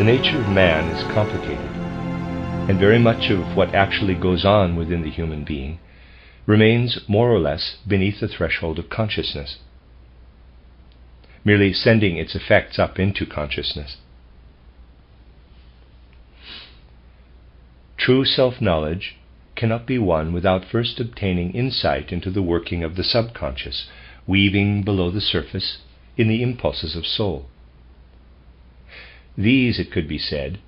The nature of man is complicated, and very much of what actually goes on within the human being remains more or less beneath the threshold of consciousness, merely sending its effects up into consciousness. True self-knowledge cannot be won without first obtaining insight into the working of the subconscious, weaving below the surface in the impulses of soul. These, it could be said,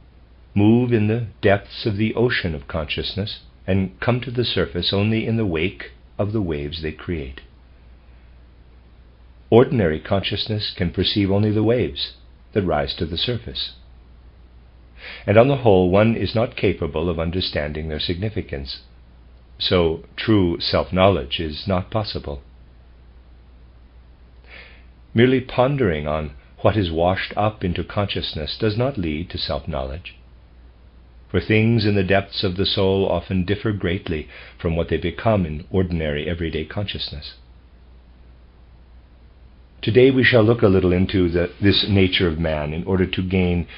move in the depths of the ocean of consciousness and come to the surface only in the wake of the waves they create. Ordinary consciousness can perceive only the waves that rise to the surface, and on the whole one is not capable of understanding their significance, so true self-knowledge is not possible. Merely pondering on what is washed up into consciousness does not lead to self-knowledge, for things in the depths of the soul often differ greatly from what they become in ordinary everyday consciousness. Today we shall look a little into this nature of man in order to gain,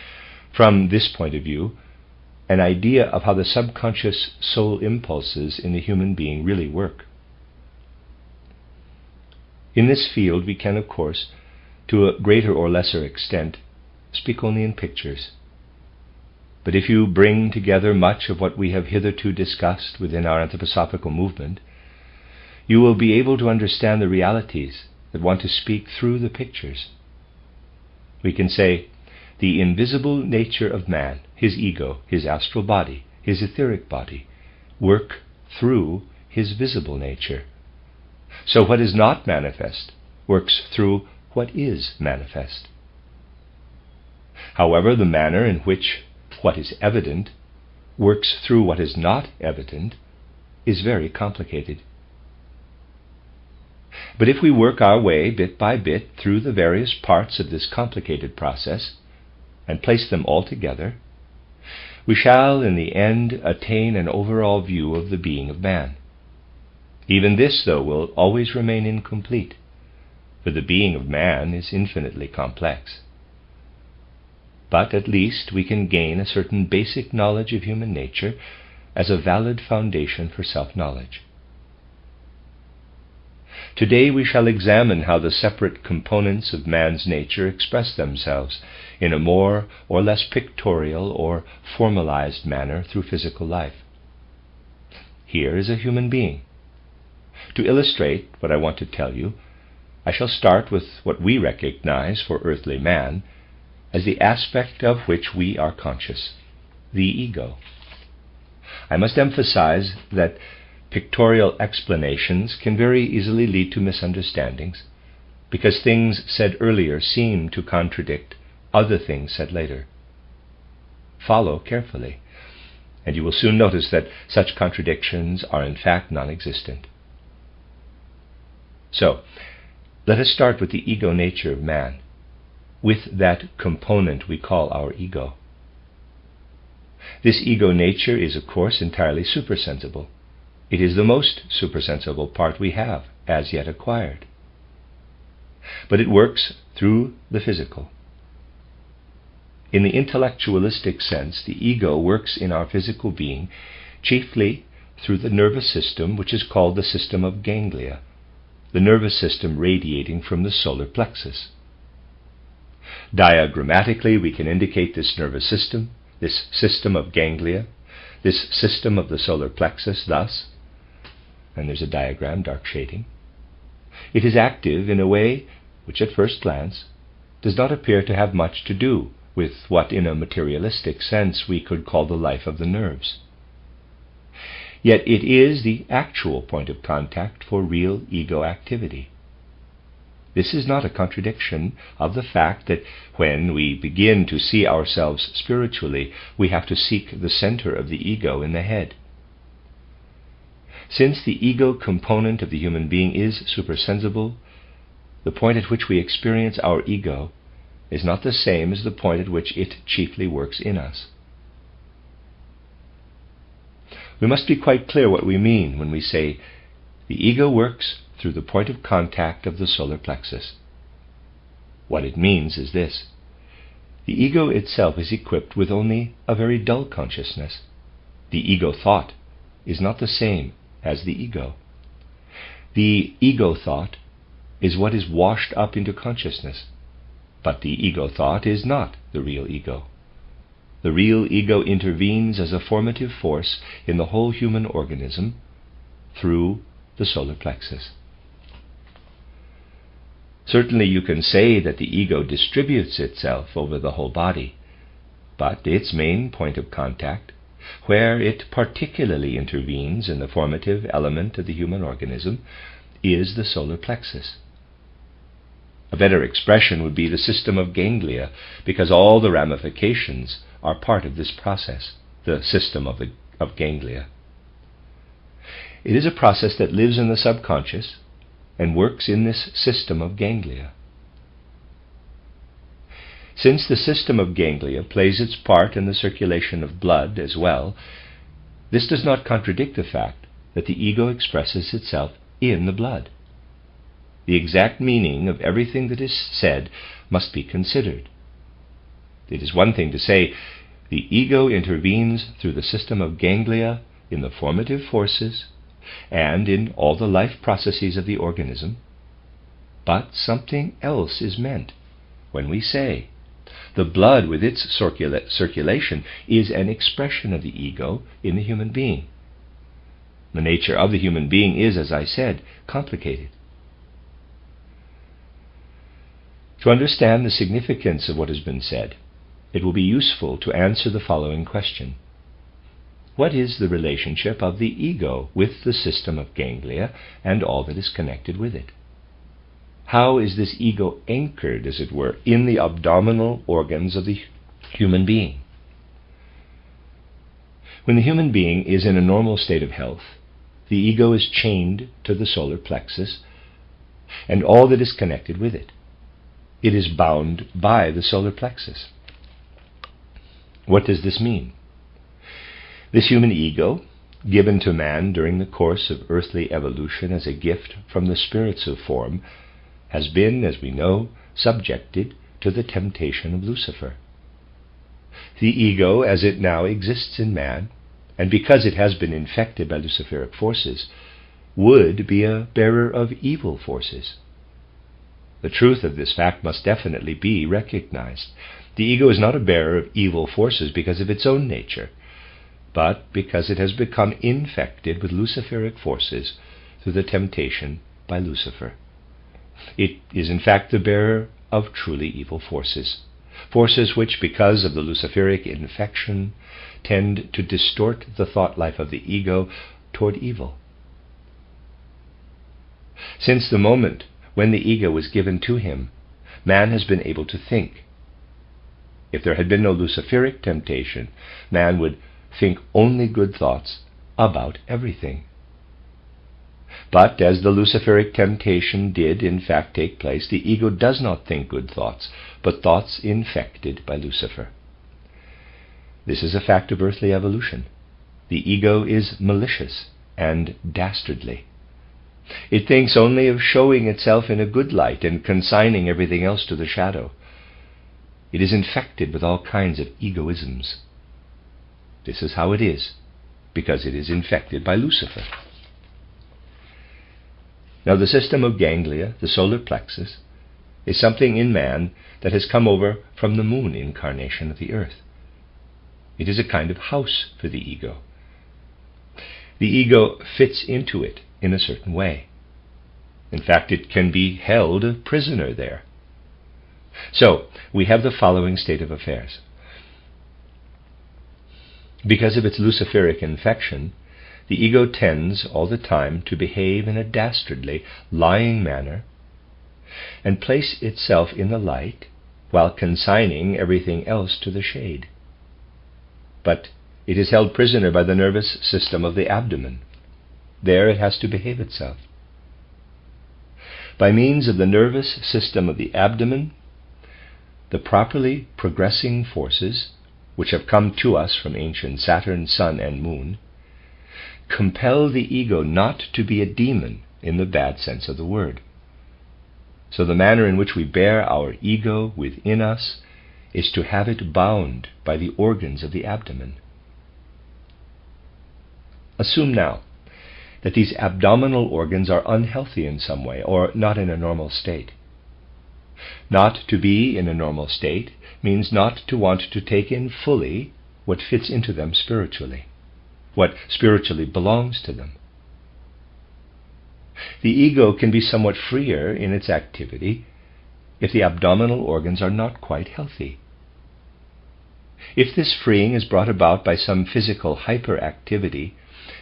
from this point of view, an idea of how the subconscious soul impulses in the human being really work. In this field we can, of course, to a greater or lesser extent, speak only in pictures. But if you bring together much of what we have hitherto discussed within our anthroposophical movement, you will be able to understand the realities that want to speak through the pictures. We can say, the invisible nature of man, his ego, his astral body, his etheric body, work through his visible nature. So what is not manifest works through what is manifest. However, the manner in which what is evident works through what is not evident is very complicated. But if we work our way bit by bit through the various parts of this complicated process and place them all together, we shall in the end attain an overall view of the being of man. Even this, though, will always remain incomplete, for the being of man is infinitely complex. But at least we can gain a certain basic knowledge of human nature as a valid foundation for self-knowledge. Today we shall examine how the separate components of man's nature express themselves in a more or less pictorial or formalized manner through physical life. Here is a human being. To illustrate what I want to tell you, I shall start with what we recognize for earthly man as the aspect of which we are conscious, the ego. I must emphasize that pictorial explanations can very easily lead to misunderstandings, because things said earlier seem to contradict other things said later. Follow carefully, and you will soon notice that such contradictions are in fact non-existent. So, let us start with the ego nature of man, with that component we call our ego. This ego nature is, of course, entirely supersensible. It is the most supersensible part we have as yet acquired. But it works through the physical. In the intellectualistic sense, the ego works in our physical being chiefly through the nervous system, which is called the system of Ganglia, the nervous system radiating from the solar plexus. Diagrammatically, we can indicate this nervous system, this system of Ganglia, this system of the solar plexus thus, and there's a diagram, dark shading. It is active in a way which at first glance does not appear to have much to do with what in a materialistic sense we could call the life of the nerves. Yet it is the actual point of contact for real ego activity. This is not a contradiction of the fact that when we begin to see ourselves spiritually, we have to seek the center of the ego in the head. Since the ego component of the human being is supersensible, the point at which we experience our ego is not the same as the point at which it chiefly works in us. We must be quite clear what we mean when we say the ego works through the point of contact of the solar plexus. What it means is this: The ego itself is equipped with only a very dull consciousness. The ego thought is not the same as the ego. The ego thought is what is washed up into consciousness, but the ego thought is not the real ego. The real ego intervenes as a formative force in the whole human organism through the solar plexus. Certainly you can say that the ego distributes itself over the whole body, but its main point of contact, where it particularly intervenes in the formative element of the human organism, is the solar plexus. A better expression would be the system of ganglia, because all the ramifications are part of this process, the system of ganglia. It is a process that lives in the subconscious and works in this system of ganglia. Since the system of ganglia plays its part in the circulation of blood as well, this does not contradict the fact that the ego expresses itself in the blood. The exact meaning of everything that is said must be considered. It is one thing to say the ego intervenes through the system of ganglia in the formative forces and in all the life processes of the organism, but something else is meant when we say the blood with its circulation is an expression of the ego in the human being. The nature of the human being is, as I said, complicated. To understand the significance of what has been said, it will be useful to answer the following question. What is the relationship of the ego with the system of ganglia and all that is connected with it? How is this ego anchored, as it were, in the abdominal organs of the human being? When the human being is in a normal state of health, the ego is chained to the solar plexus and all that is connected with it. It is bound by the solar plexus. What does this mean? This human ego, given to man during the course of earthly evolution as a gift from the spirits of form, has been, as we know, subjected to the temptation of Lucifer. The ego, as it now exists in man, and because it has been infected by Luciferic forces, would be a bearer of evil forces. The truth of this fact must definitely be recognized. The ego is not a bearer of evil forces because of its own nature, but because it has become infected with Luciferic forces through the temptation by Lucifer. It is in fact the bearer of truly evil forces, forces which, because of the Luciferic infection, tend to distort the thought life of the ego toward evil. Since the moment when the ego was given to him, man has been able to think. If there had been no Luciferic temptation, man would think only good thoughts about everything. But as the Luciferic temptation did in fact take place, the ego does not think good thoughts, but thoughts infected by Lucifer. This is a fact of earthly evolution. The ego is malicious and dastardly. It thinks only of showing itself in a good light and consigning everything else to the shadow. It is infected with all kinds of egoisms. This is how it is, because it is infected by Lucifer. Now the system of ganglia, the solar plexus, is something in man that has come over from the moon incarnation of the earth. It is a kind of house for the ego. The ego fits into it in a certain way. In fact, it can be held a prisoner there. So, we have the following state of affairs. Because of its Luciferic infection, the ego tends all the time to behave in a dastardly, lying manner and place itself in the light while consigning everything else to the shade. But it is held prisoner by the nervous system of the abdomen. There it has to behave itself. By means of the nervous system of the abdomen, the properly progressing forces, which have come to us from ancient Saturn, Sun, and Moon, compel the ego not to be a demon in the bad sense of the word. So the manner in which we bear our ego within us is to have it bound by the organs of the abdomen. Assume now that these abdominal organs are unhealthy in some way, or not in a normal state. Not to be in a normal state means not to want to take in fully what fits into them spiritually, what spiritually belongs to them. The ego can be somewhat freer in its activity if the abdominal organs are not quite healthy. If this freeing is brought about by some physical hyperactivity,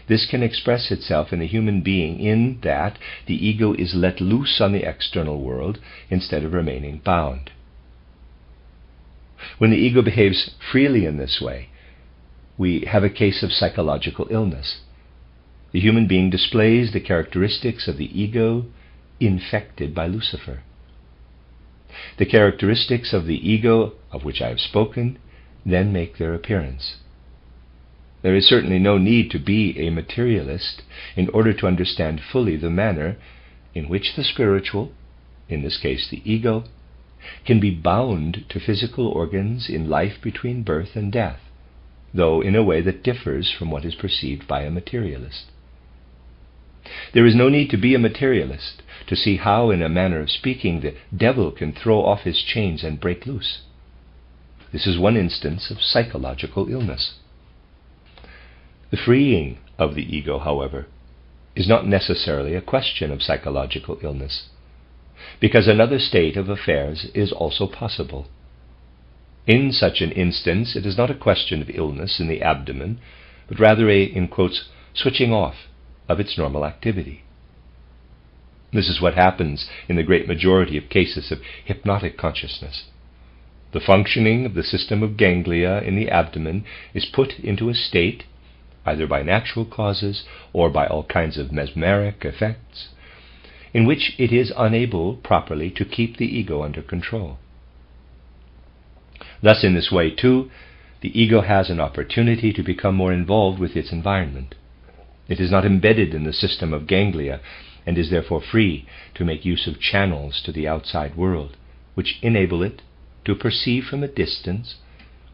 this can express itself in the human being in that the ego is let loose on the external world instead of remaining bound. When the ego behaves freely in this way, we have a case of psychological illness. The human being displays the characteristics of the ego infected by Lucifer. The characteristics of the ego of which I have spoken then make their appearance. There is certainly no need to be a materialist in order to understand fully the manner in which the spiritual, in this case the ego, can be bound to physical organs in life between birth and death, though in a way that differs from what is perceived by a materialist. There is no need to be a materialist to see how, in a manner of speaking, the devil can throw off his chains and break loose. This is one instance of psychological illness. The freeing of the ego, however, is not necessarily a question of psychological illness, because another state of affairs is also possible. In such an instance, it is not a question of illness in the abdomen, but rather a, in quotes, switching off of its normal activity. This is what happens in the great majority of cases of hypnotic consciousness. The functioning of the system of ganglia in the abdomen is put into a state, either by natural causes or by all kinds of mesmeric effects, in which it is unable properly to keep the ego under control. Thus, in this way, too, the ego has an opportunity to become more involved with its environment. It is not embedded in the system of ganglia and is therefore free to make use of channels to the outside world, which enable it to perceive from a distance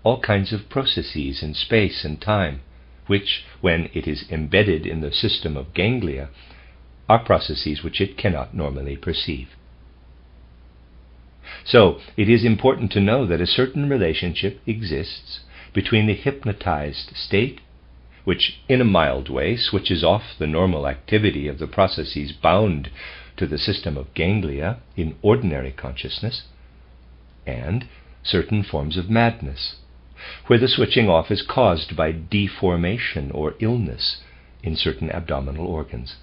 all kinds of processes in space and time, which, when it is embedded in the system of ganglia, are processes which it cannot normally perceive. So, it is important to know that a certain relationship exists between the hypnotized state, which in a mild way switches off the normal activity of the processes bound to the system of ganglia in ordinary consciousness, and certain forms of madness, where the switching off is caused by deformation or illness in certain abdominal organs.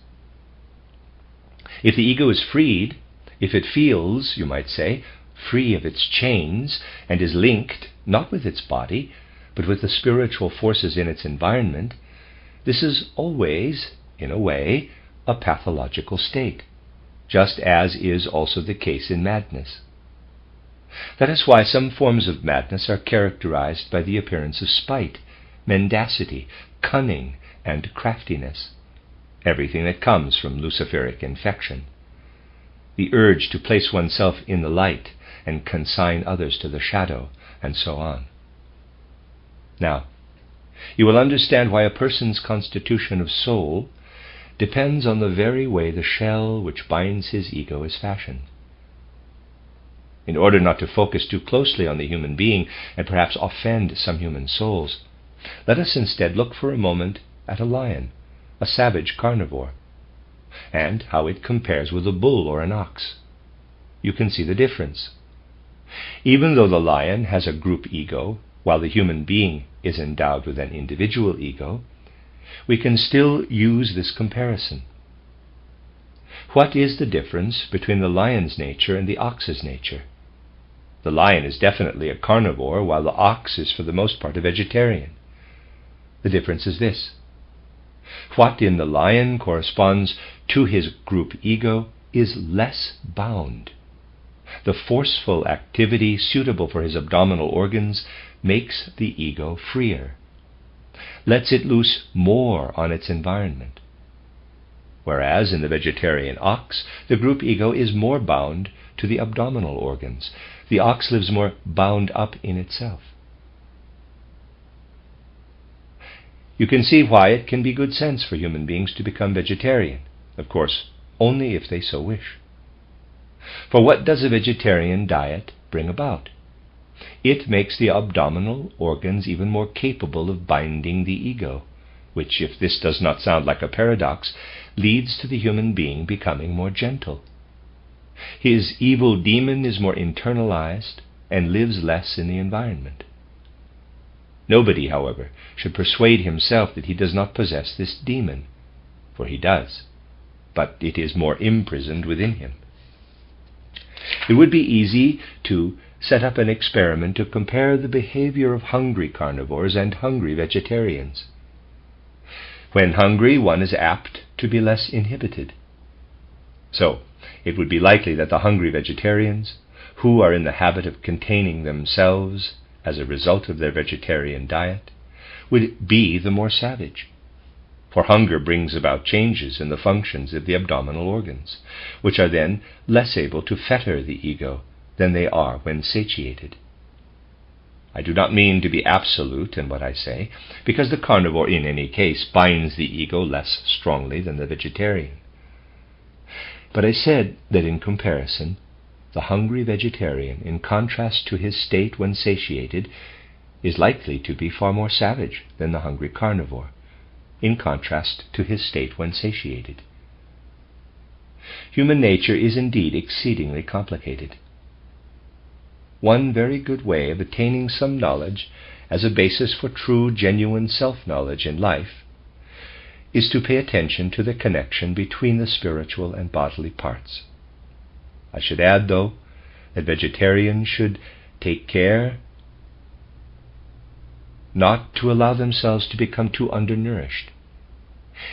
If the ego is freed, if it feels, you might say, free of its chains and is linked not with its body, but with the spiritual forces in its environment, this is always, in a way, a pathological state, just as is also the case in madness. That is why some forms of madness are characterized by the appearance of spite, mendacity, cunning, and craftiness, everything that comes from Luciferic infection. The urge to place oneself in the light and consign others to the shadow, and so on. Now, you will understand why a person's constitution of soul depends on the very way the shell which binds his ego is fashioned. In order not to focus too closely on the human being and perhaps offend some human souls, let us instead look for a moment at a lion, a savage carnivore, and how it compares with a bull or an ox. You can see the difference. Even though the lion has a group ego, while the human being is endowed with an individual ego, we can still use this comparison. What is the difference between the lion's nature and the ox's nature? The lion is definitely a carnivore, while the ox is for the most part a vegetarian. The difference is this. What in the lion corresponds to his group ego is less bound. The forceful activity suitable for his abdominal organs makes the ego freer, lets it loose more on its environment. Whereas in the vegetarian ox, the group ego is more bound to the abdominal organs, The ox lives more bound up in itself. You can see why it can be good sense for human beings to become vegetarian, of course, only if they so wish. For what does a vegetarian diet bring about? It makes the abdominal organs even more capable of binding the ego, which, if this does not sound like a paradox, leads to the human being becoming more gentle. His evil demon is more internalized and lives less in the environment. Nobody, however, should persuade himself that he does not possess this demon, for he does, but it is more imprisoned within him. It would be easy to set up an experiment to compare the behavior of hungry carnivores and hungry vegetarians. When hungry, one is apt to be less inhibited. So, it would be likely that the hungry vegetarians, who are in the habit of containing themselves as a result of their vegetarian diet, would be the more savage. For hunger brings about changes in the functions of the abdominal organs, which are then less able to fetter the ego than they are when satiated. I do not mean to be absolute in what I say, because the carnivore in any case binds the ego less strongly than the vegetarian. But I said that in comparison, the hungry vegetarian, in contrast to his state when satiated, is likely to be far more savage than the hungry carnivore, in contrast to his state when satiated. Human nature is indeed exceedingly complicated. One very good way of attaining some knowledge as a basis for true, genuine self-knowledge in life is to pay attention to the connection between the spiritual and bodily parts. I should add, though, that vegetarians should take care not to allow themselves to become too undernourished.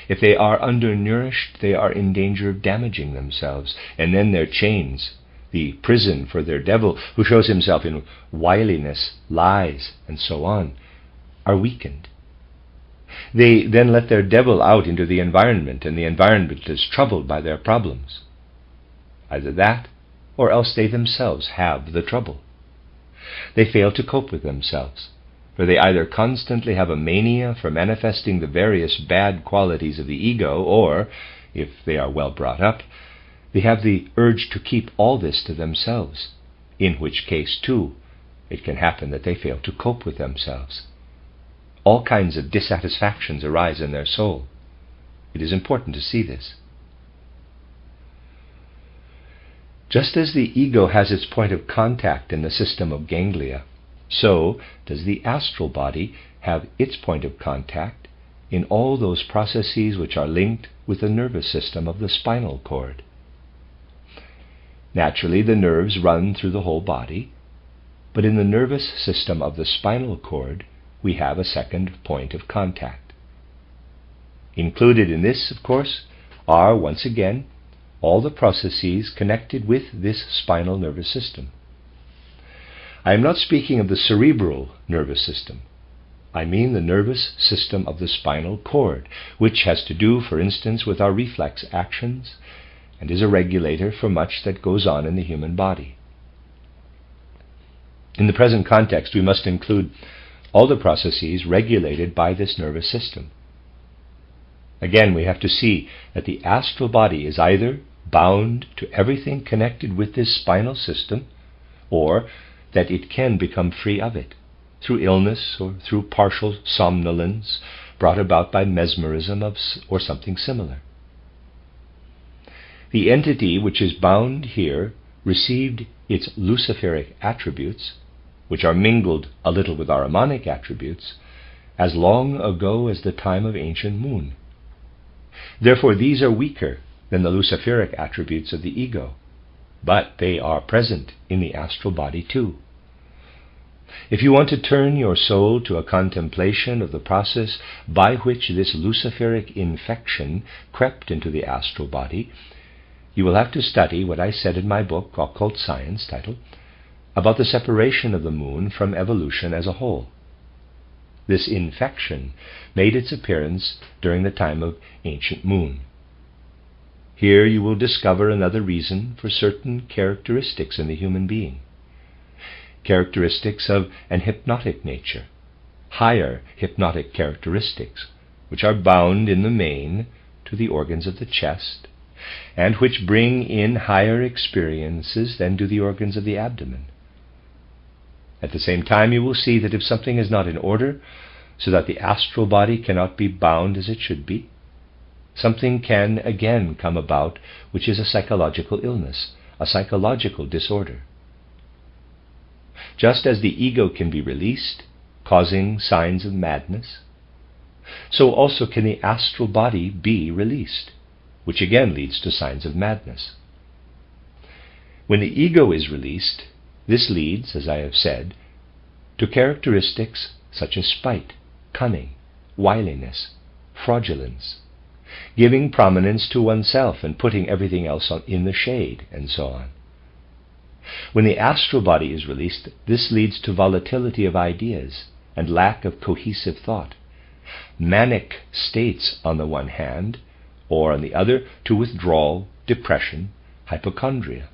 If they are undernourished, they are in danger of damaging themselves, and then their chains, the prison for their devil, who shows himself in wiliness, lies, and so on, are weakened. They then let their devil out into the environment, and the environment is troubled by their problems. Either that, or else they themselves have the trouble. They fail to cope with themselves, for they either constantly have a mania for manifesting the various bad qualities of the ego, or, if they are well brought up, they have the urge to keep all this to themselves, in which case, too, it can happen that they fail to cope with themselves. All kinds of dissatisfactions arise in their soul. It is important to see this. Just as the ego has its point of contact in the system of Ganglia, so does the astral body have its point of contact in all those processes which are linked with the nervous system of the spinal cord. Naturally, the nerves run through the whole body, but in the nervous system of the spinal cord, we have a second point of contact. Included in this, of course, are, once again, all the processes connected with this spinal nervous system. I am not speaking of the cerebral nervous system. I mean the nervous system of the spinal cord, which has to do, for instance, with our reflex actions, and is a regulator for much that goes on in the human body. In the present context, we must include all the processes regulated by this nervous system. Again, we have to see that the astral body is either bound to everything connected with this spinal system, or that it can become free of it, through illness or through partial somnolence brought about by mesmerism or something similar. The entity which is bound here received its luciferic attributes, which are mingled a little with ahrimanic attributes, as long ago as the time of ancient moon. Therefore these are weaker than the luciferic attributes of the ego, but they are present in the astral body too. If you want to turn your soul to a contemplation of the process by which this luciferic infection crept into the astral body, you will have to study what I said in my book, Occult Science, titled, about the separation of the moon from evolution as a whole. This infection made its appearance during the time of ancient moon. Here you will discover another reason for certain characteristics in the human being. characteristics of an hypnotic nature, higher hypnotic characteristics, which are bound in the main to the organs of the chest, and which bring in higher experiences than do the organs of the abdomen. At the same time, you will see that if something is not in order, so that the astral body cannot be bound as it should be, something can again come about which is a psychological illness, a psychological disorder. Just as the ego can be released, causing signs of madness, so also can the astral body be released, which again leads to signs of madness. When the ego is released, this leads, as I have said, to characteristics such as spite, cunning, wiliness, fraudulence, giving prominence to oneself and putting everything else in the shade, and so on. When the astral body is released, this leads to volatility of ideas and lack of cohesive thought, manic states on the one hand, or on the other to withdrawal, depression, hypochondria.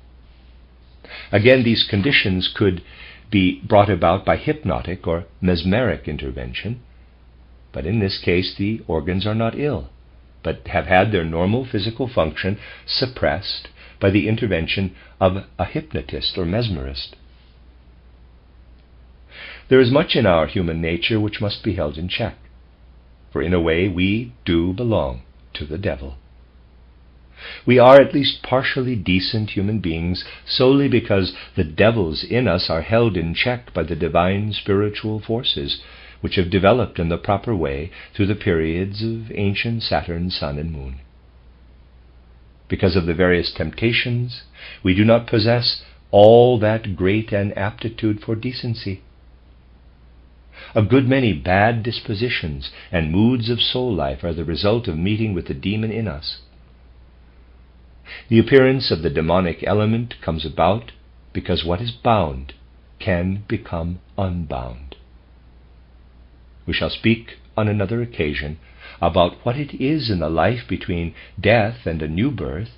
Again, these conditions could be brought about by hypnotic or mesmeric intervention, but in this case the organs are not ill, but have had their normal physical function suppressed by the intervention of a hypnotist or mesmerist. There is much in our human nature which must be held in check, for in a way we do belong to the devil. We are at least partially decent human beings solely because the devils in us are held in check by the divine spiritual forces which have developed in the proper way through the periods of ancient Saturn, Sun, and Moon. Because of the various temptations, we do not possess all that great an aptitude for decency. A good many bad dispositions and moods of soul life are the result of meeting with the demon in us. The appearance of the demonic element comes about because what is bound can become unbound. We shall speak on another occasion about what it is in the life between death and a new birth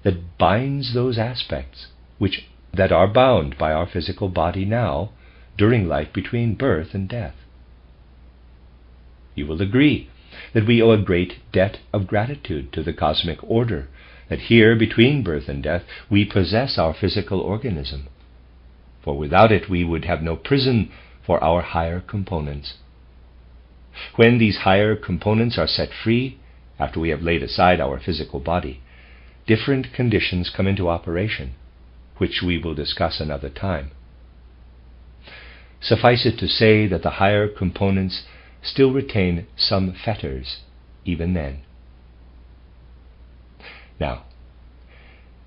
that binds those aspects that are bound by our physical body now during life between birth and death. You will agree that we owe a great debt of gratitude to the cosmic order, that here between birth and death we possess our physical organism, for without it we would have no prison for our higher components. When these higher components are set free, after we have laid aside our physical body, different conditions come into operation, which we will discuss another time. Suffice it to say that the higher components still retain some fetters even then. Now,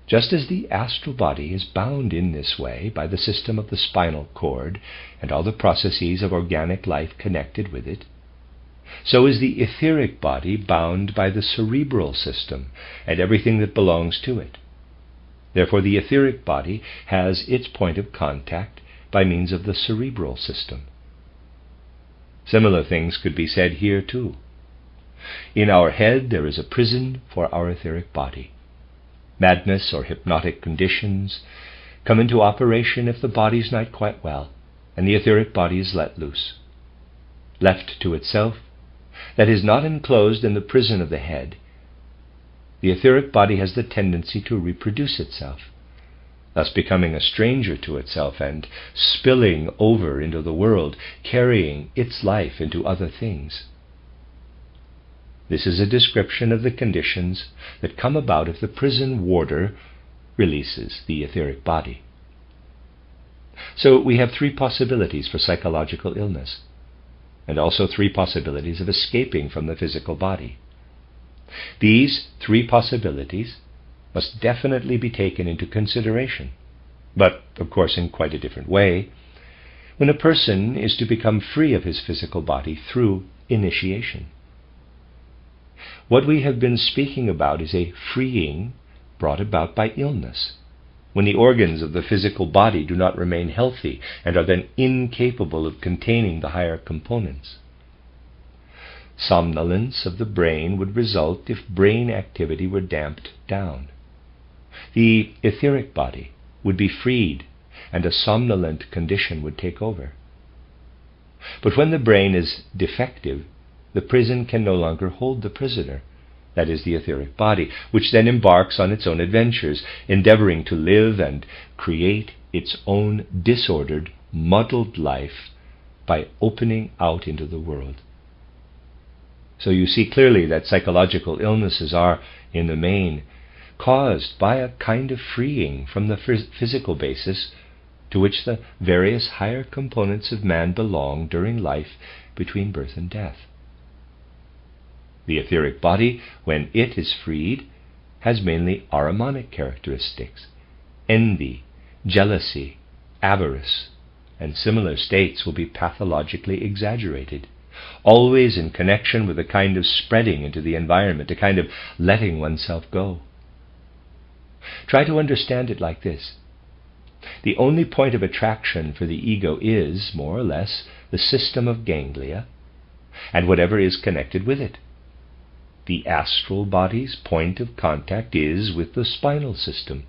just as the astral body is bound in this way by the system of the spinal cord and all the processes of organic life connected with it, so is the etheric body bound by the cerebral system and everything that belongs to it. Therefore, the etheric body has its point of contact by means of the cerebral system. Similar things could be said here too. In our head there is a prison for our etheric body. Madness or hypnotic conditions come into operation if the body is not quite well, and the etheric body is let loose. Left to itself, that is not enclosed in the prison of the head, the etheric body has the tendency to reproduce itself, thus becoming a stranger to itself and spilling over into the world, carrying its life into other things. This is a description of the conditions that come about if the prison warder releases the etheric body. So we have three possibilities for psychological illness, and also three possibilities of escaping from the physical body. These three possibilities must definitely be taken into consideration, but of course in quite a different way, when a person is to become free of his physical body through initiation. What we have been speaking about is a freeing brought about by illness, when the organs of the physical body do not remain healthy and are then incapable of containing the higher components. Somnolence of the brain would result if brain activity were damped down. The etheric body would be freed and a somnolent condition would take over. But when the brain is defective, the prison can no longer hold the prisoner, that is, the etheric body, which then embarks on its own adventures, endeavoring to live and create its own disordered, muddled life by opening out into the world. So you see clearly that psychological illnesses are, in the main, caused by a kind of freeing from the physical basis to which the various higher components of man belong during life between birth and death. The etheric body, when it is freed, has mainly ahrimanic characteristics. Envy, jealousy, avarice, and similar states will be pathologically exaggerated, always in connection with a kind of spreading into the environment, a kind of letting oneself go. Try to understand it like this. The only point of attraction for the ego is, more or less, the system of ganglia and whatever is connected with it. The astral body's point of contact is with the spinal system,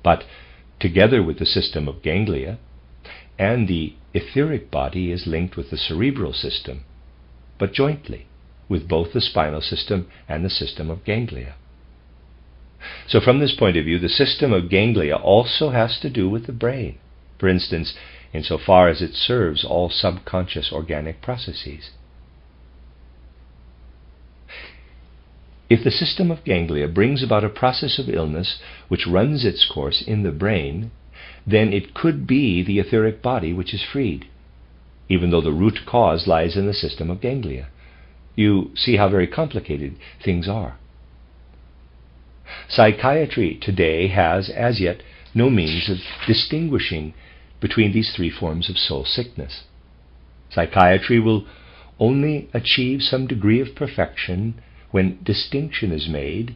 but together with the system of ganglia, and the etheric body is linked with the cerebral system, but jointly with both the spinal system and the system of ganglia. So from this point of view, the system of ganglia also has to do with the brain, for instance, insofar as it serves all subconscious organic processes. If the system of ganglia brings about a process of illness which runs its course in the brain, then it could be the etheric body which is freed, even though the root cause lies in the system of ganglia. You see how very complicated things are. Psychiatry today has as yet no means of distinguishing between these three forms of soul sickness. Psychiatry will only achieve some degree of perfection when distinction is made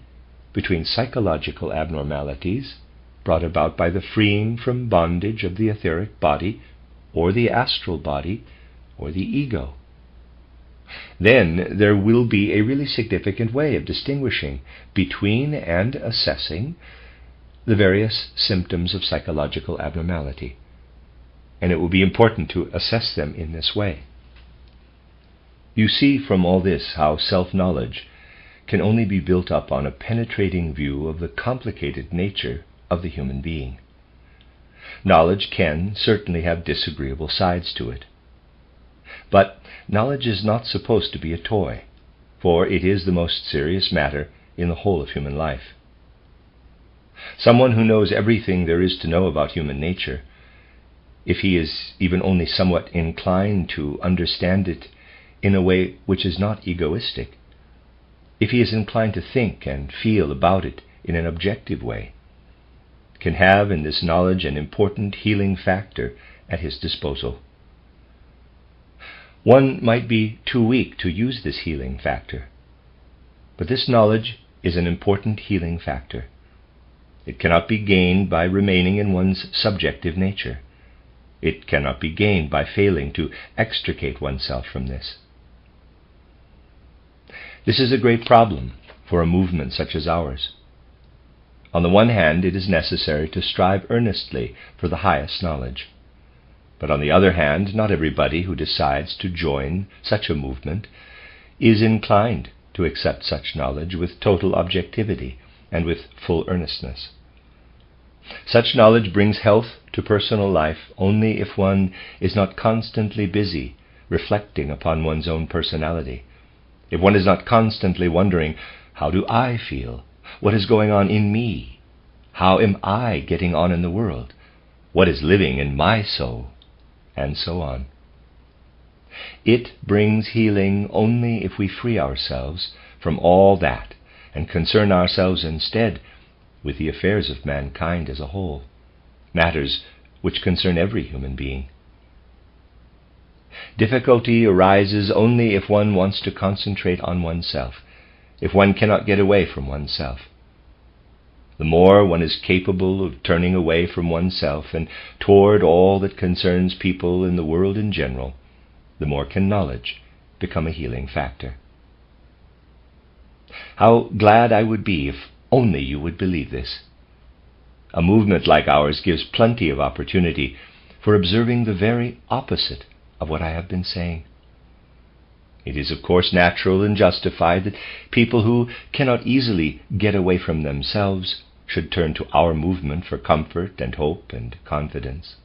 between psychological abnormalities brought about by the freeing from bondage of the etheric body or the astral body or the ego. Then there will be a really significant way of distinguishing between and assessing the various symptoms of psychological abnormality, and it will be important to assess them in this way. You see from all this how self-knowledge can only be built up on a penetrating view of the complicated nature of the human being. Knowledge can certainly have disagreeable sides to it. But knowledge is not supposed to be a toy, for it is the most serious matter in the whole of human life. Someone who knows everything there is to know about human nature, if he is even only somewhat inclined to understand it in a way which is not egoistic, if he is inclined to think and feel about it in an objective way, can have in this knowledge an important healing factor at his disposal. One might be too weak to use this healing factor, but this knowledge is an important healing factor. It cannot be gained by remaining in one's subjective nature. It cannot be gained by failing to extricate oneself from this. This is a great problem for a movement such as ours. On the one hand, it is necessary to strive earnestly for the highest knowledge. But on the other hand, not everybody who decides to join such a movement is inclined to accept such knowledge with total objectivity and with full earnestness. Such knowledge brings health to personal life only if one is not constantly busy reflecting upon one's own personality, if one is not constantly wondering, how do I feel? What is going on in me? How am I getting on in the world? What is living in my soul? And so on. It brings healing only if we free ourselves from all that and concern ourselves instead with the affairs of mankind as a whole, matters which concern every human being. Difficulty arises only if one wants to concentrate on oneself, if one cannot get away from oneself. The more one is capable of turning away from oneself and toward all that concerns people in the world in general, the more can knowledge become a healing factor. How glad I would be if only you would believe this. A movement like ours gives plenty of opportunity for observing the very opposite of what I have been saying. It is, of course, natural and justified that people who cannot easily get away from themselves should turn to our movement for comfort and hope and confidence.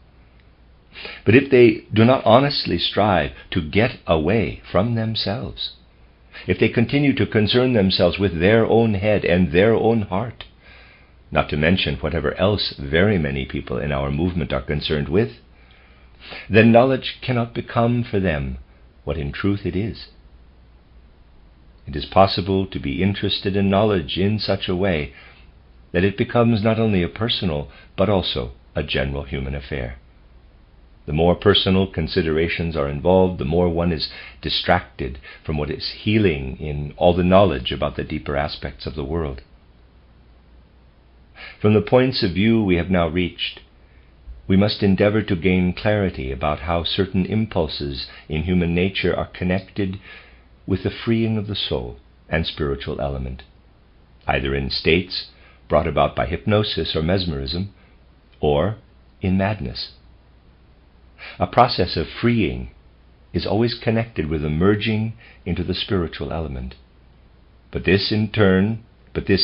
But if they do not honestly strive to get away from themselves, if they continue to concern themselves with their own head and their own heart, not to mention whatever else very many people in our movement are concerned with, then knowledge cannot become for them what in truth it is. It is possible to be interested in knowledge in such a way that it becomes not only a personal but also a general human affair. The more personal considerations are involved, the more one is distracted from what is healing in all the knowledge about the deeper aspects of the world. From the points of view we have now reached, we must endeavor to gain clarity about how certain impulses in human nature are connected with the freeing of the soul and spiritual element, either in states brought about by hypnosis or mesmerism, or in madness. A process of freeing is always connected with a merging into the spiritual element. But this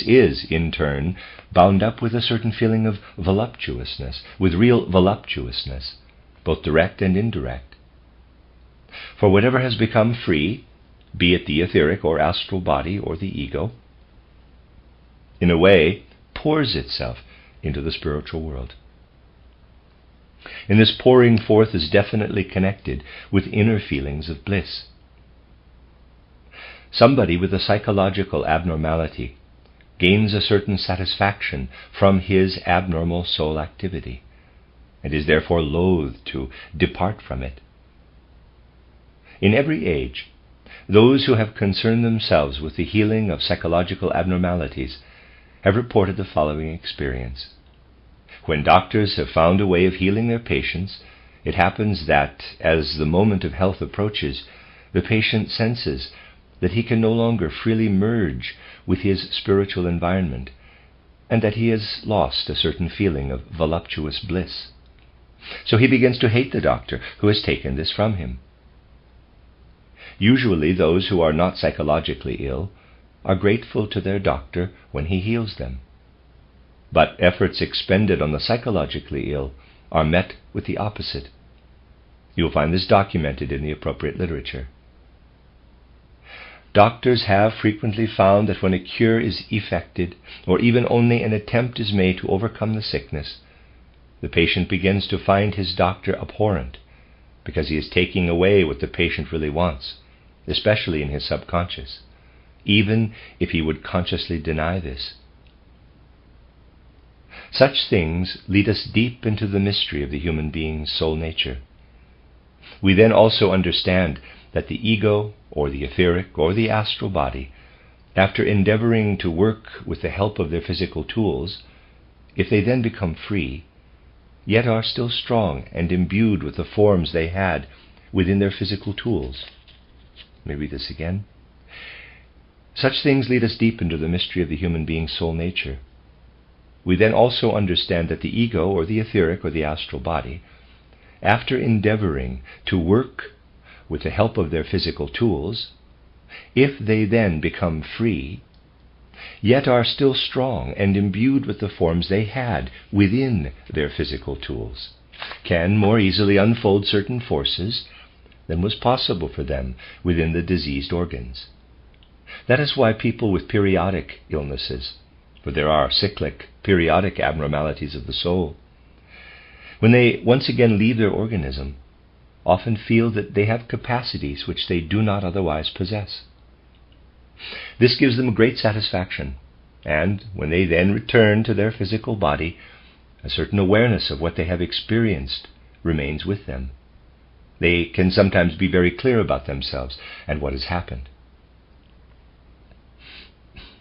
is in turn bound up with a certain feeling of voluptuousness, with real voluptuousness, both direct and indirect. For whatever has become free, be it the etheric or astral body or the ego, in a way pours itself into the spiritual world. And this pouring forth is definitely connected with inner feelings of bliss. Somebody with a psychological abnormality gains a certain satisfaction from his abnormal soul activity, and is therefore loath to depart from it. In every age, those who have concerned themselves with the healing of psychological abnormalities have reported the following experience. When doctors have found a way of healing their patients, it happens that, as the moment of health approaches, the patient senses that he can no longer freely merge with his spiritual environment, and that he has lost a certain feeling of voluptuous bliss. So he begins to hate the doctor who has taken this from him. Usually those who are not psychologically ill are grateful to their doctor when he heals them. But efforts expended on the psychologically ill are met with the opposite. You will find this documented in the appropriate literature. Doctors have frequently found that when a cure is effected, or even only an attempt is made to overcome the sickness, the patient begins to find his doctor abhorrent, because he is taking away what the patient really wants, especially in his subconscious, even if he would consciously deny this. Such things lead us deep into the mystery of the human being's soul nature. We then also understand that the ego, or the etheric, or the astral body, after endeavoring to work with the help of their physical tools, if they then become free, yet are still strong and imbued with the forms they had within their physical tools. Let me read this again. Such things lead us deep into the mystery of the human being's soul nature. We then also understand that the ego, or the etheric, or the astral body, after endeavoring to work with the help of their physical tools, if they then become free, yet are still strong and imbued with the forms they had within their physical tools, can more easily unfold certain forces than was possible for them within the diseased organs. That is why people with periodic illnesses, for there are cyclic, periodic abnormalities of the soul, when they once again leave their organism, often feel that they have capacities which they do not otherwise possess. This gives them great satisfaction, and when they then return to their physical body, a certain awareness of what they have experienced remains with them. They can sometimes be very clear about themselves and what has happened.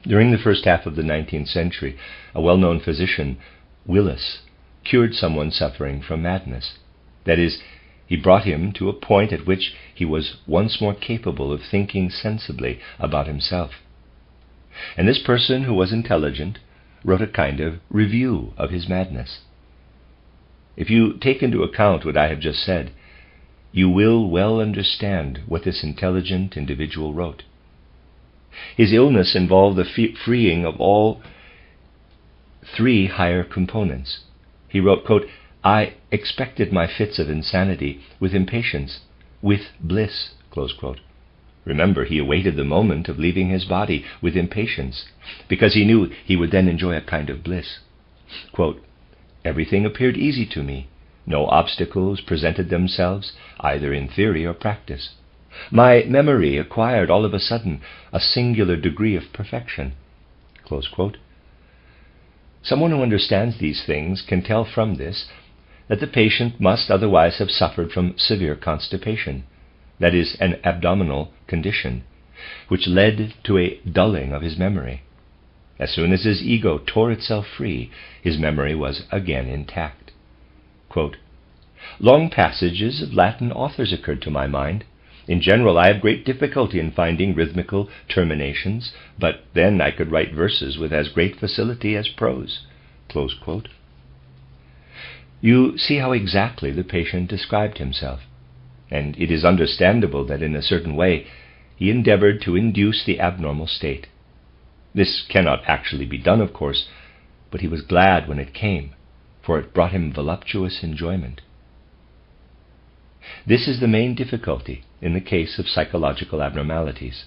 During the first half of the 19th century, a well-known physician, Willis, cured someone suffering from madness. That is, he brought him to a point at which he was once more capable of thinking sensibly about himself. And this person, who was intelligent, wrote a kind of review of his madness. If you take into account what I have just said, you will well understand what this intelligent individual wrote. His illness involved the freeing of all three higher components. He wrote, quote, "I expected my fits of insanity with impatience, with bliss," close quote. Remember, he awaited the moment of leaving his body with impatience, because he knew he would then enjoy a kind of bliss. Quote, "Everything appeared easy to me. No obstacles presented themselves, either in theory or practice. My memory acquired all of a sudden a singular degree of perfection." Close quote. Someone who understands these things can tell from this that the patient must otherwise have suffered from severe constipation, that is, an abdominal condition, which led to a dulling of his memory. As soon as his ego tore itself free, his memory was again intact. Quote, "Long passages of Latin authors occurred to my mind. In general, I have great difficulty in finding rhythmical terminations, but then I could write verses with as great facility as prose." Close quote. You see how exactly the patient described himself, and it is understandable that in a certain way he endeavored to induce the abnormal state. This cannot actually be done, of course, but he was glad when it came, for it brought him voluptuous enjoyment. This is the main difficulty in the case of psychological abnormalities,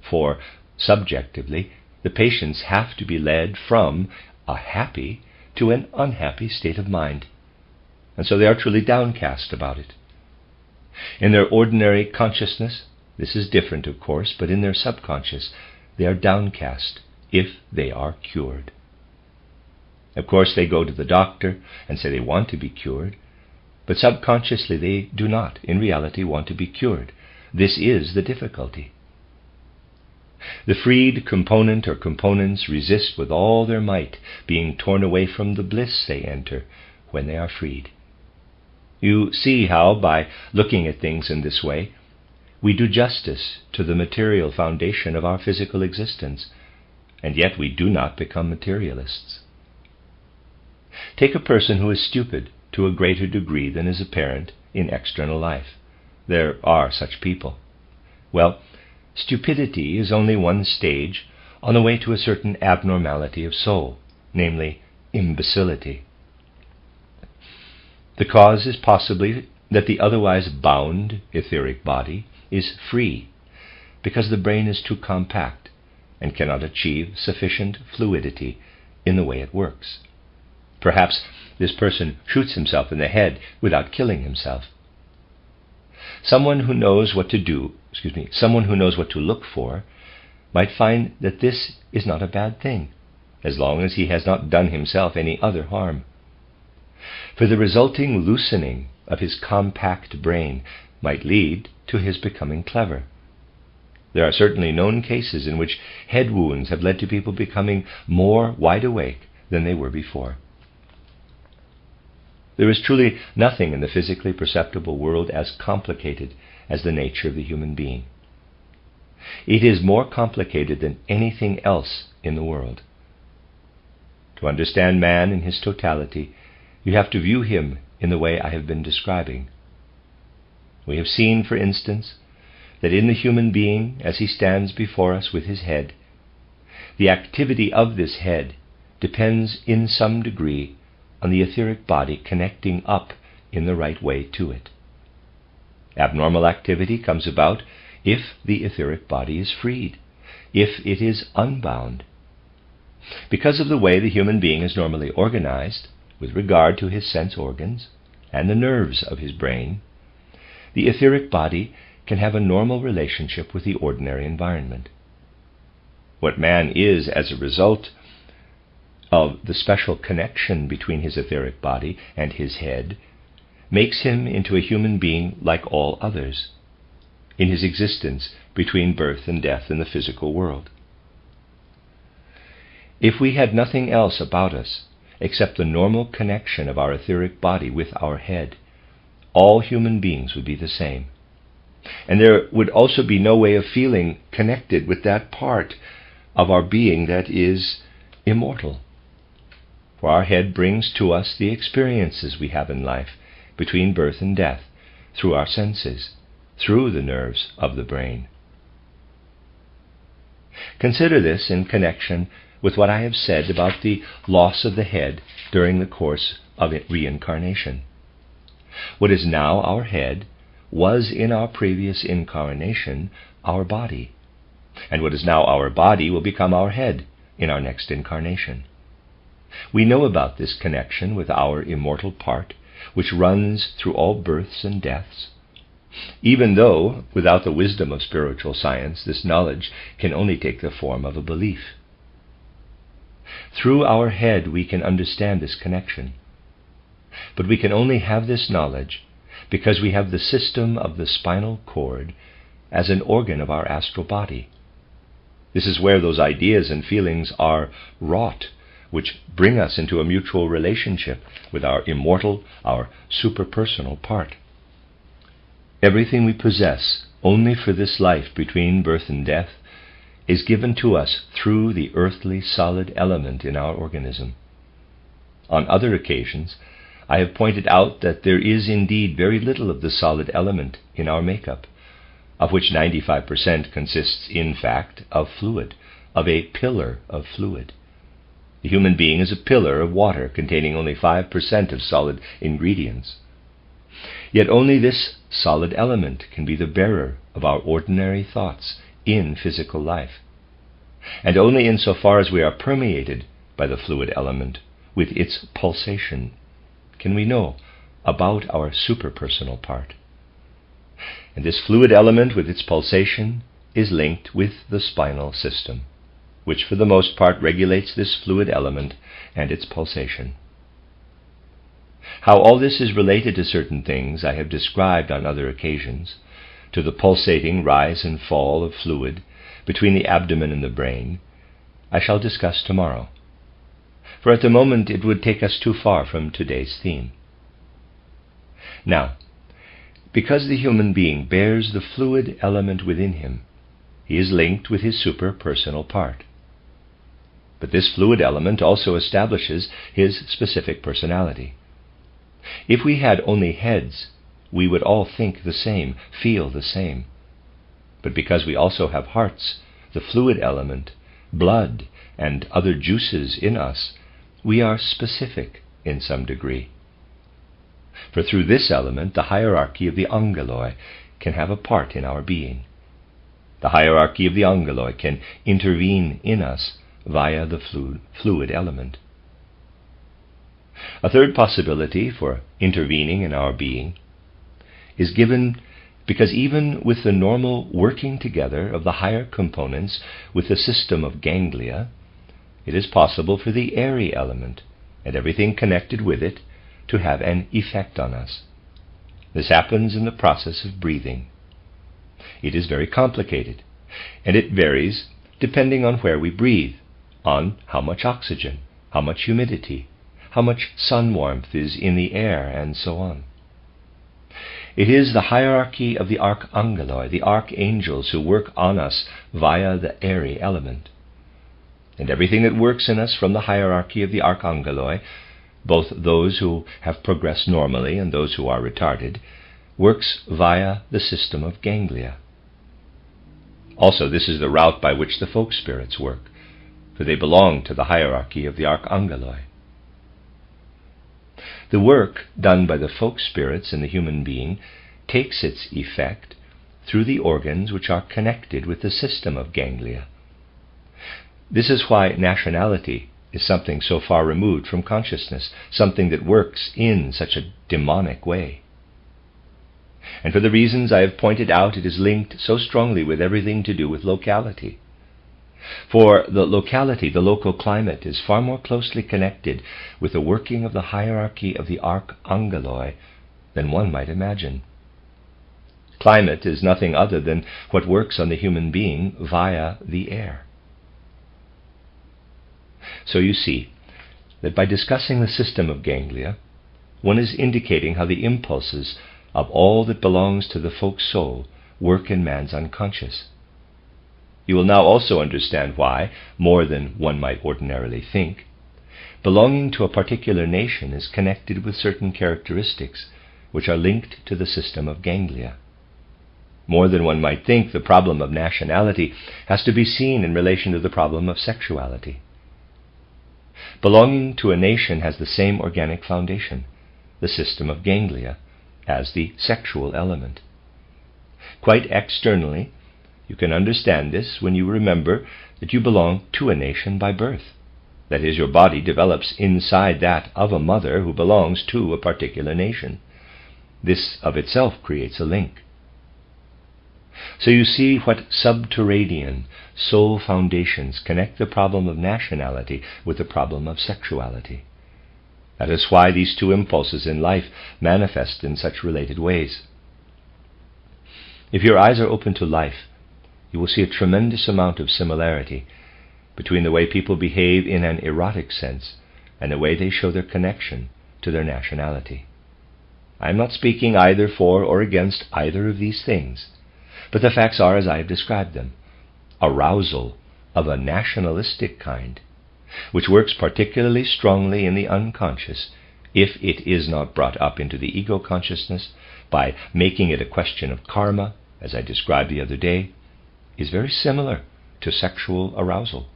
for, subjectively, the patients have to be led from a happy to an unhappy state of mind, and so they are truly downcast about it. In their ordinary consciousness, this is different, of course, but in their subconscious, they are downcast if they are cured. Of course, they go to the doctor and say they want to be cured, but subconsciously they do not, in reality, want to be cured. This is the difficulty. The freed component or components resist with all their might being torn away from the bliss they enter when they are freed. You see how, by looking at things in this way, we do justice to the material foundation of our physical existence, and yet we do not become materialists. Take a person who is stupid to a greater degree than is apparent in external life. There are such people. Well, stupidity is only one stage on the way to a certain abnormality of soul, namely imbecility. The cause is possibly that the otherwise bound etheric body is free, because the brain is too compact and cannot achieve sufficient fluidity in the way it works. Perhaps this person shoots himself in the head without killing himself. Someone who knows what to look for might find that this is not a bad thing, as long as he has not done himself any other harm. For the resulting loosening of his compact brain might lead to his becoming clever. There are certainly known cases in which head wounds have led to people becoming more wide awake than they were before. There is truly nothing in the physically perceptible world as complicated as the nature of the human being. It is more complicated than anything else in the world. To understand man in his totality, you have to view him in the way I have been describing. We have seen, for instance, that in the human being, as he stands before us with his head, the activity of this head depends in some degree on the etheric body connecting up in the right way to it. Abnormal activity comes about if the etheric body is freed, if it is unbound. Because of the way the human being is normally organized, with regard to his sense organs and the nerves of his brain, the etheric body can have a normal relationship with the ordinary environment. What man is as a result of the special connection between his etheric body and his head makes him into a human being like all others in his existence between birth and death in the physical world. If we had nothing else about us except the normal connection of our etheric body with our head, all human beings would be the same. And there would also be no way of feeling connected with that part of our being that is immortal. for our head brings to us the experiences we have in life between birth and death through our senses, through the nerves of the brain. Consider this in connection with what I have said about the loss of the head during the course of reincarnation. What is now our head was in our previous incarnation our body, and what is now our body will become our head in our next incarnation. We know about this connection with our immortal part, which runs through all births and deaths, even though, without the wisdom of spiritual science, this knowledge can only take the form of a belief. Through our head we can understand this connection, but we can only have this knowledge because we have the system of the spinal cord as an organ of our astral body. This is where those ideas and feelings are wrought, which bring us into a mutual relationship with our immortal, our superpersonal part. Everything we possess only for this life between birth and death is given to us through the earthly solid element in our organism. On other occasions, I have pointed out that there is indeed very little of the solid element in our makeup, of which 95% consists, in fact, of fluid, of a pillar of fluid. The human being is a pillar of water containing only 5% of solid ingredients. Yet only this solid element can be the bearer of our ordinary thoughts in physical life, and only insofar as we are permeated by the fluid element with its pulsation can we know about our superpersonal part. And this fluid element with its pulsation is linked with the spinal system, which for the most part regulates this fluid element and its pulsation. How all this is related to certain things I have described on other occasions, to the pulsating rise and fall of fluid between the abdomen and the brain, I shall discuss tomorrow, for at the moment it would take us too far from today's theme. Now, because the human being bears the fluid element within him, he is linked with his superpersonal part. But this fluid element also establishes his specific personality. If we had only heads, we would all think the same, feel the same. But because we also have hearts, the fluid element, blood, and other juices in us, we are specific in some degree. For through this element, the hierarchy of the angeloi can have a part in our being. The hierarchy of the angeloi can intervene in us via the fluid element. A third possibility for intervening in our being is given because even with the normal working together of the higher components with the system of ganglia, it is possible for the airy element and everything connected with it to have an effect on us. This happens in the process of breathing. It is very complicated, and it varies depending on where we breathe, on how much oxygen, how much humidity, how much sun warmth is in the air, and so on. It is the hierarchy of the archangeloi, the archangels, who work on us via the airy element. And everything that works in us from the hierarchy of the archangeloi, both those who have progressed normally and those who are retarded, works via the system of ganglia. Also, this is the route by which the folk spirits work, for they belong to the hierarchy of the archangeloi. The work done by the folk spirits in the human being takes its effect through the organs which are connected with the system of ganglia. This is why nationality is something so far removed from consciousness, something that works in such a demonic way. And for the reasons I have pointed out, it is linked so strongly with everything to do with locality. For the locality, the local climate, is far more closely connected with the working of the hierarchy of the archangeloi than one might imagine. Climate is nothing other than what works on the human being via the air. So you see that by discussing the system of ganglia, one is indicating how the impulses of all that belongs to the folk soul work in man's unconscious. You will now also understand why, more than one might ordinarily think, belonging to a particular nation is connected with certain characteristics which are linked to the system of Ganglia. More than one might think, the problem of nationality has to be seen in relation to the problem of sexuality. Belonging to a nation has the same organic foundation, the system of Ganglia, as the sexual element. Quite externally, you can understand this when you remember that you belong to a nation by birth. That is, your body develops inside that of a mother who belongs to a particular nation. This of itself creates a link. So you see what subterranean soul foundations connect the problem of nationality with the problem of sexuality. That is why these two impulses in life manifest in such related ways. If your eyes are open to life, you will see a tremendous amount of similarity between the way people behave in an erotic sense and the way they show their connection to their nationality. I am not speaking either for or against either of these things, but the facts are as I have described them. Arousal of a nationalistic kind, which works particularly strongly in the unconscious if it is not brought up into the ego consciousness by making it a question of karma, as I described the other day, is very similar to sexual arousal.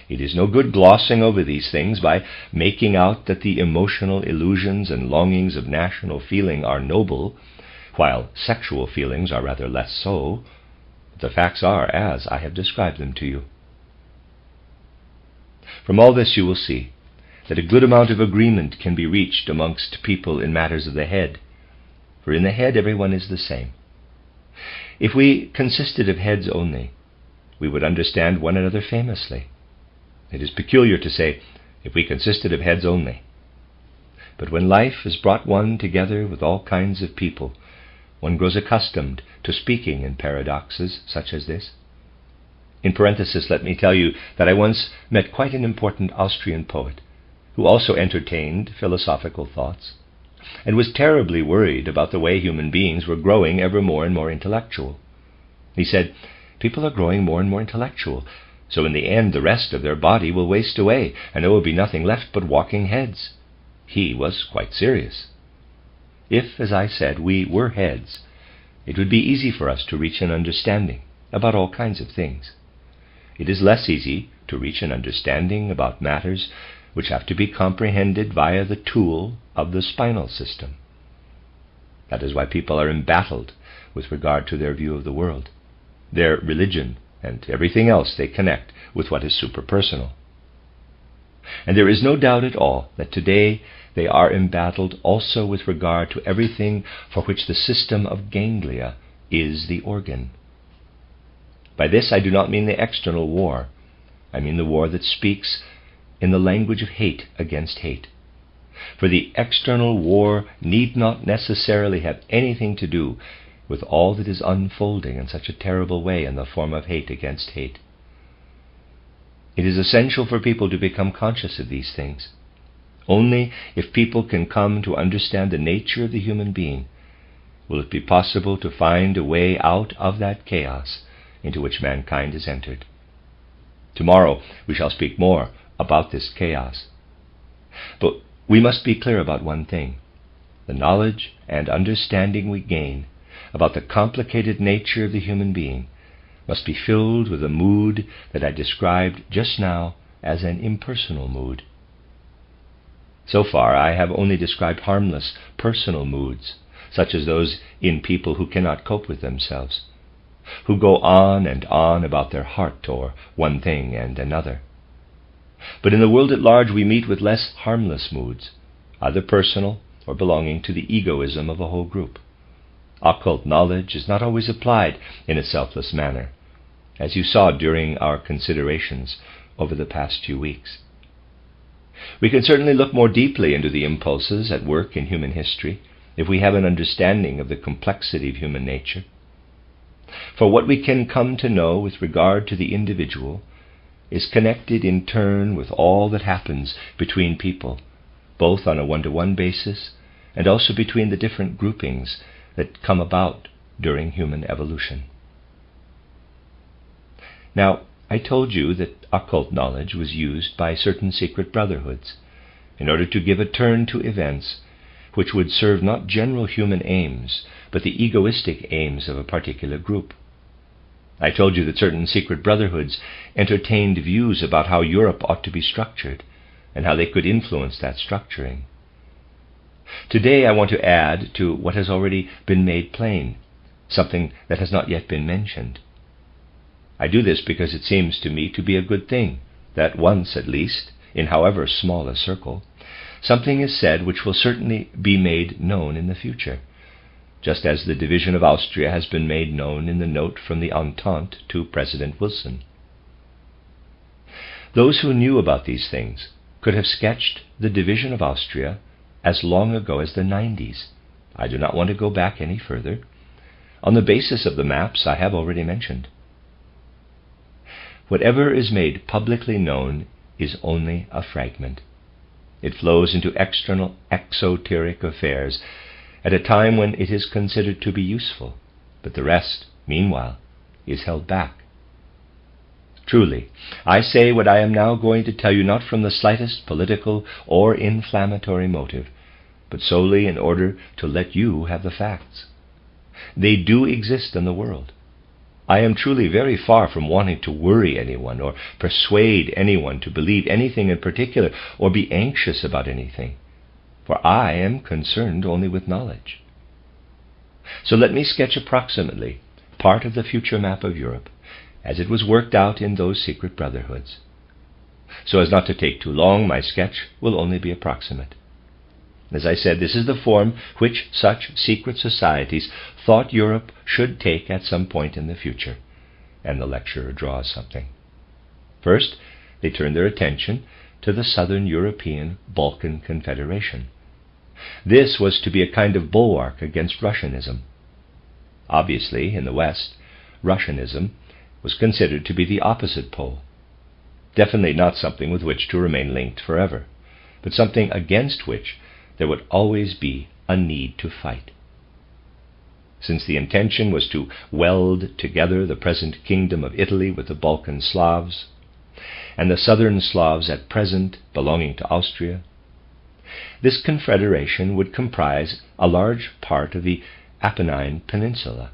It is no good glossing over these things by making out that the emotional illusions and longings of national feeling are noble, while sexual feelings are rather less so. The facts are as I have described them to you. From all this you will see that a good amount of agreement can be reached amongst people in matters of the head, for in the head everyone is the same. If we consisted of heads only, we would understand one another famously. It is peculiar to say, if we consisted of heads only. But when life has brought one together with all kinds of people, one grows accustomed to speaking in paradoxes such as this. In parenthesis, let me tell you that I once met quite an important Austrian poet who also entertained philosophical thoughts and was terribly worried about the way human beings were growing ever more and more intellectual. He said, "People are growing more and more intellectual, so in the end the rest of their body will waste away, and there will be nothing left but walking heads." He was quite serious. If, as I said, we were heads, it would be easy for us to reach an understanding about all kinds of things. It is less easy to reach an understanding about matters which have to be comprehended via the tool of the spinal system. That is why people are embattled with regard to their view of the world, their religion, and everything else they connect with what is superpersonal. And there is no doubt at all that today they are embattled also with regard to everything for which the system of Ganglia is the organ. By this I do not mean the external war. I mean the war that speaks in the language of hate against hate. For the external war need not necessarily have anything to do with all that is unfolding in such a terrible way in the form of hate against hate. It is essential for people to become conscious of these things. Only if people can come to understand the nature of the human being will it be possible to find a way out of that chaos into which mankind has entered. Tomorrow we shall speak more about this chaos. But we must be clear about one thing. The knowledge and understanding we gain about the complicated nature of the human being must be filled with a mood that I described just now as an impersonal mood. So far I have only described harmless personal moods, such as those in people who cannot cope with themselves, who go on and on about their heart or one thing and another. But in the world at large we meet with less harmless moods, either personal or belonging to the egoism of a whole group. Occult knowledge is not always applied in a selfless manner, as you saw during our considerations over the past few weeks. We can certainly look more deeply into the impulses at work in human history if we have an understanding of the complexity of human nature. For what we can come to know with regard to the individual is connected in turn with all that happens between people, both on a one-to-one basis and also between the different groupings that come about during human evolution. Now, I I told you that occult knowledge was used by certain secret brotherhoods in order to give a turn to events which would serve not general human aims, but the egoistic aims of a particular group. I told you that certain secret brotherhoods entertained views about how Europe ought to be structured and how they could influence that structuring. Today I want to add to what has already been made plain, something that has not yet been mentioned. I do this because it seems to me to be a good thing, that once at least, in however small a circle, something is said which will certainly be made known in the future, just as the division of Austria has been made known in the note from the Entente to President Wilson. Those who knew about these things could have sketched the division of Austria as long ago as the 90s. I do not want to go back any further, on the basis of the maps I have already mentioned. Whatever is made publicly known is only a fragment. It flows into external exoteric affairs at a time when it is considered to be useful, but the rest, meanwhile, is held back. Truly, I say what I am now going to tell you not from the slightest political or inflammatory motive, but solely in order to let you have the facts. They do exist in the world. I am truly very far from wanting to worry anyone or persuade anyone to believe anything in particular or be anxious about anything, for I am concerned only with knowledge. So let me sketch approximately part of the future map of Europe as it was worked out in those secret brotherhoods. So as not to take too long, my sketch will only be approximate. As I said, this is the form which such secret societies thought Europe should take at some point in the future, and the lecturer draws something. First, they turned their attention to the Southern European Balkan Confederation. This was to be a kind of bulwark against Russianism. Obviously, in the West, Russianism was considered to be the opposite pole. Definitely not something with which to remain linked forever, but something against which there would always be a need to fight. Since the intention was to weld together the present kingdom of Italy with the Balkan Slavs, and the southern Slavs at present belonging to Austria, this confederation would comprise a large part of the Apennine Peninsula,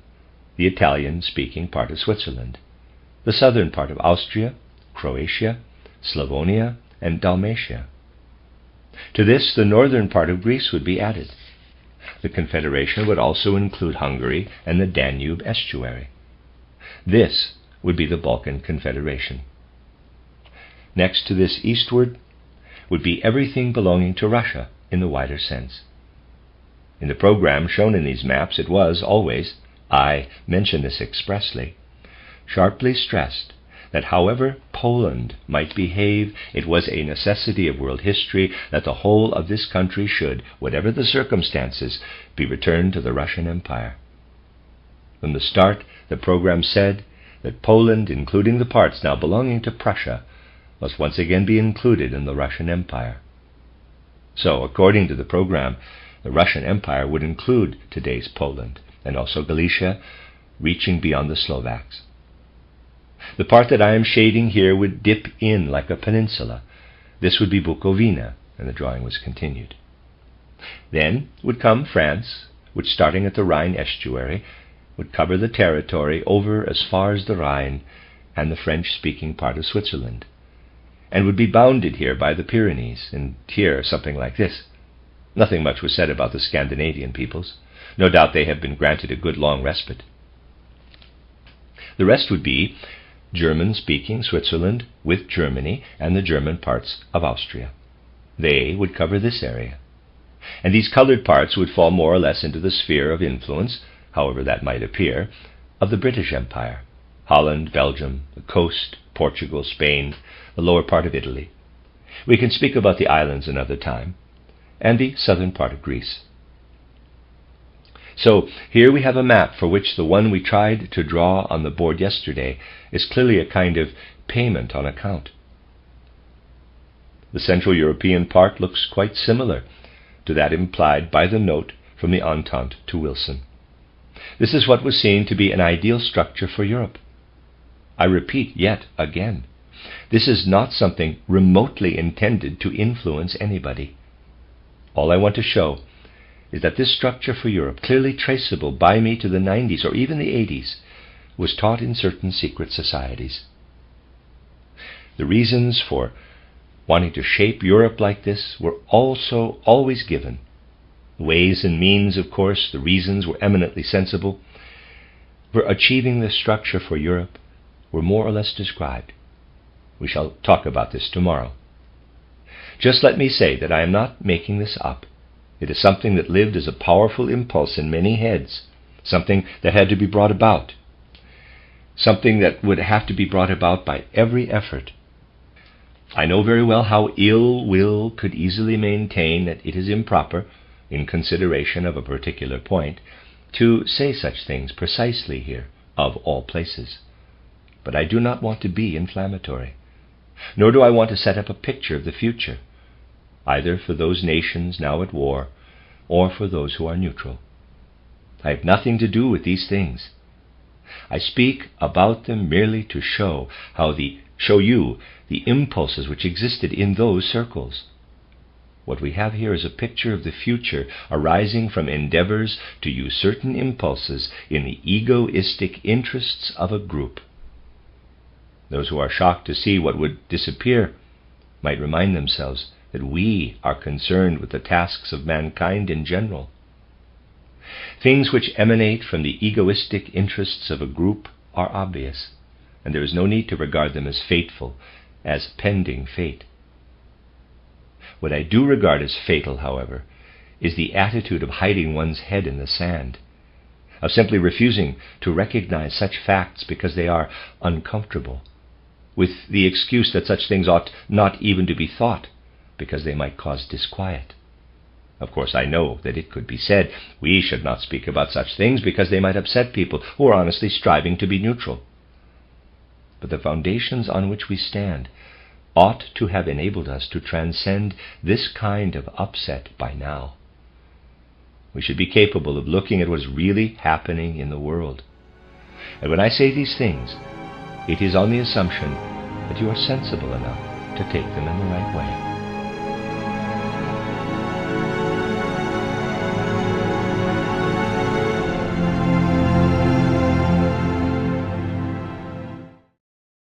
the Italian-speaking part of Switzerland, the southern part of Austria, Croatia, Slavonia, and Dalmatia. To this, the northern part of Greece would be added. The confederation would also include Hungary and the Danube estuary. This would be the Balkan Confederation. Next to this eastward would be everything belonging to Russia in the wider sense. In the program shown in these maps, it was always, I mention this expressly, sharply stressed that however Poland might behave, it was a necessity of world history that the whole of this country should, whatever the circumstances, be returned to the Russian Empire. From the start, the program said that Poland, including the parts now belonging to Prussia, must once again be included in the Russian Empire. So, according to the program, the Russian Empire would include today's Poland, and also Galicia, reaching beyond the Slovaks. The part that I am shading here would dip in like a peninsula. This would be Bukovina, and the drawing was continued. Then would come France, which, starting at the Rhine estuary, would cover the territory over as far as the Rhine and the French-speaking part of Switzerland, and would be bounded here by the Pyrenees, and here something like this. Nothing much was said about the Scandinavian peoples. No doubt they have been granted a good long respite. The rest would be German-speaking Switzerland with Germany and the German parts of Austria. They would cover this area. And these colored parts would fall more or less into the sphere of influence, however that might appear, of the British Empire: Holland, Belgium, the coast, Portugal, Spain, the lower part of Italy. We can speak about the islands another time, and the southern part of Greece. So here we have a map for which the one we tried to draw on the board yesterday is clearly a kind of payment on account. The Central European part looks quite similar to that implied by the note from the Entente to Wilson. This is what was seen to be an ideal structure for Europe. I repeat yet again, this is not something remotely intended to influence anybody. All I want to show is that this structure for Europe, clearly traceable by me to the 90s or even the 80s, was taught in certain secret societies. The reasons for wanting to shape Europe like this were also always given. Ways and means, of course, the reasons were eminently sensible. For achieving this structure for Europe were more or less described. We shall talk about this tomorrow. Just let me say that I am not making this up. It is something that lived as a powerful impulse in many heads, something that had to be brought about, something that would have to be brought about by every effort. I know very well how ill will could easily maintain that it is improper, in consideration of a particular point, to say such things precisely here, of all places. But I do not want to be inflammatory, nor do I want to set up a picture of the future, either for those nations now at war or for those who are neutral. I have nothing to do with these things. I speak about them merely to show you the impulses which existed in those circles. What we have here is a picture of the future arising from endeavors to use certain impulses in the egoistic interests of a group. Those who are shocked to see what would disappear might remind themselves that we are concerned with the tasks of mankind in general. Things which emanate from the egoistic interests of a group are obvious, and there is no need to regard them as fateful, as pending fate. What I do regard as fatal, however, is the attitude of hiding one's head in the sand, of simply refusing to recognize such facts because they are uncomfortable, with the excuse that such things ought not even to be thought because they might cause disquiet. Of course, I know that it could be said, we should not speak about such things because they might upset people who are honestly striving to be neutral. But the foundations on which we stand ought to have enabled us to transcend this kind of upset by now. We should be capable of looking at what is really happening in the world. And when I say these things, it is on the assumption that you are sensible enough to take them in the right way.